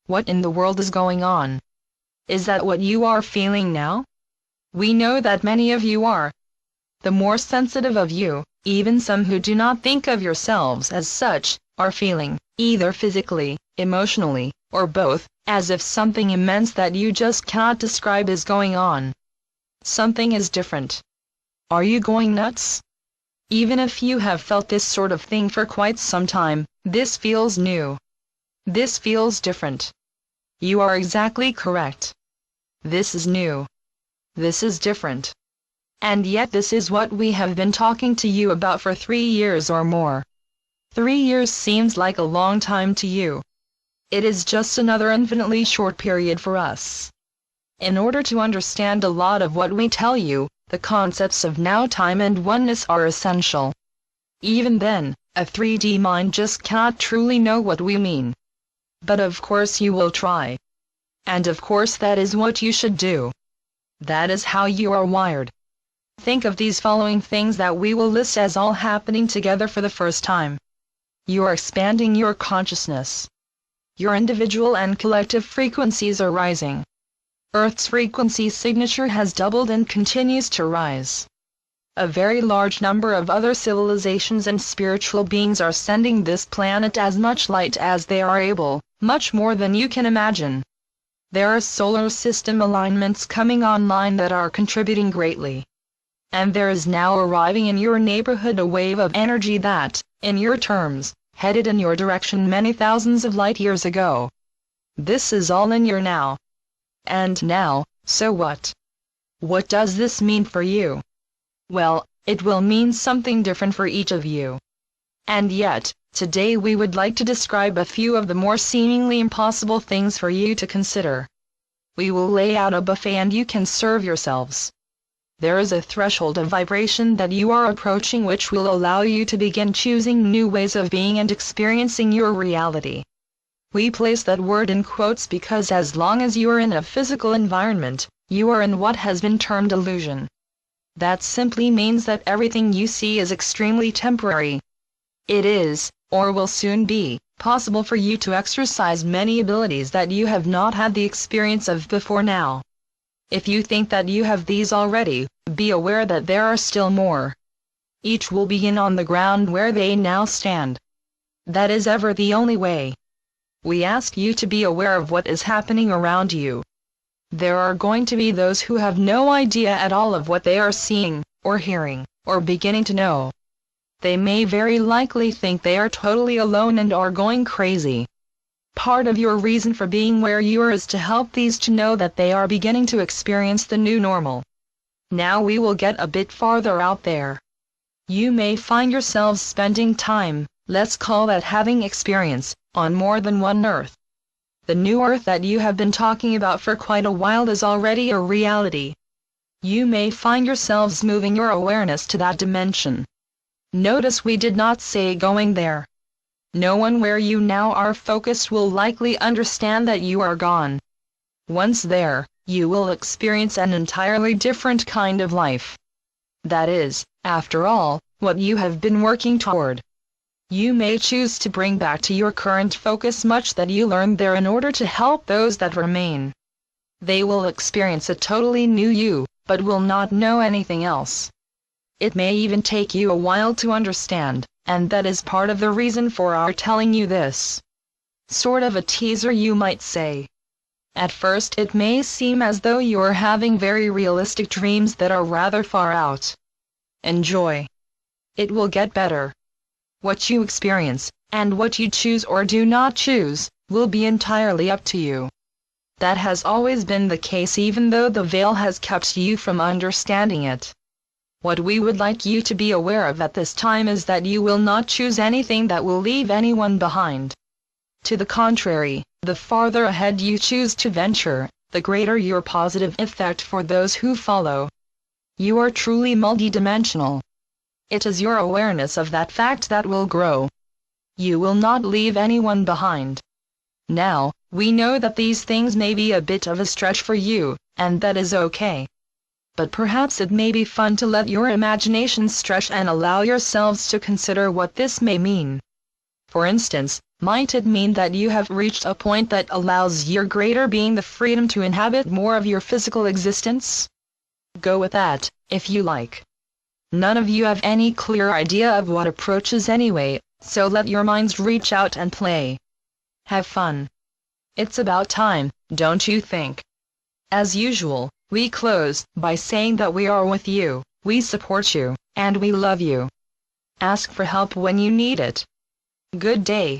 What in the world is going on? Is that what you are feeling now? We know that many of you are. The more sensitive of you, even some who do not think of yourselves as such, are feeling, either physically, emotionally, or both, as if something immense that you just cannot describe is going on. Something is different. Are you going nuts? Even if you have felt this sort of thing for quite some time, this feels new. This feels different. You are exactly correct. This is new. This is different. And yet this is what we have been talking to you about for 3 years or more. 3 years seems like a long time to you. It is just another infinitely short period for us. In order to understand a lot of what we tell you, the concepts of now, time and oneness are essential. Even then, a 3D mind just cannot truly know what we mean. But of course you will try. And of course that is what you should do. That is how you are wired. Think of these following things that we will list as all happening together for the first time. You are expanding your consciousness. Your individual and collective frequencies are rising. Earth's frequency signature has doubled and continues to rise. A very large number of other civilizations and spiritual beings are sending this planet as much light as they are able, much more than you can imagine. There are solar system alignments coming online that are contributing greatly. And there is now arriving in your neighborhood a wave of energy that, in your terms, headed in your direction many thousands of light years ago. This is all in your now. And now, so what? What does this mean for you? Well, it will mean something different for each of you. And yet, today we would like to describe a few of the more seemingly impossible things for you to consider. We will lay out a buffet and you can serve yourselves. There is a threshold of vibration that you are approaching which will allow you to begin choosing new ways of being and experiencing your reality. We place that word in quotes because as long as you are in a physical environment, you are in what has been termed illusion. That simply means that everything you see is extremely temporary. It is, or will soon be, possible for you to exercise many abilities that you have not had the experience of before now. If you think that you have these already, be aware that there are still more. Each will begin on the ground where they now stand. That is ever the only way. We ask you to be aware of what is happening around you. There are going to be those who have no idea at all of what they are seeing, or hearing, or beginning to know. They may very likely think they are totally alone and are going crazy. Part of your reason for being where you are is to help these to know that they are beginning to experience the new normal. Now we will get a bit farther out there. You may find yourselves spending time, let's call that having experience, on more than one Earth. The new Earth that you have been talking about for quite a while is already a reality. You may find yourselves moving your awareness to that dimension. Notice we did not say going there. No one where you now are focused will likely understand that you are gone. Once there, you will experience an entirely different kind of life. That is, after all, what you have been working toward. You may choose to bring back to your current focus much that you learned there in order to help those that remain. They will experience a totally new you, but will not know anything else. It may even take you a while to understand, and that is part of the reason for our telling you this. Sort of a teaser, you might say. At first it may seem as though you are having very realistic dreams that are rather far out. Enjoy. It will get better. What you experience, and what you choose or do not choose, will be entirely up to you. That has always been the case even though the veil has kept you from understanding it. What we would like you to be aware of at this time is that you will not choose anything that will leave anyone behind. To the contrary, the farther ahead you choose to venture, the greater your positive effect for those who follow. You are truly multidimensional. It is your awareness of that fact that will grow. You will not leave anyone behind. Now, we know that these things may be a bit of a stretch for you, and that is okay. But perhaps it may be fun to let your imagination stretch and allow yourselves to consider what this may mean. For instance, might it mean that you have reached a point that allows your greater being the freedom to inhabit more of your physical existence? Go with that, if you like. None of you have any clear idea of what approaches anyway, so let your minds reach out and play. Have fun. It's about time, don't you think? As usual, we close by saying that we are with you, we support you, and we love you. Ask for help when you need it. Good day.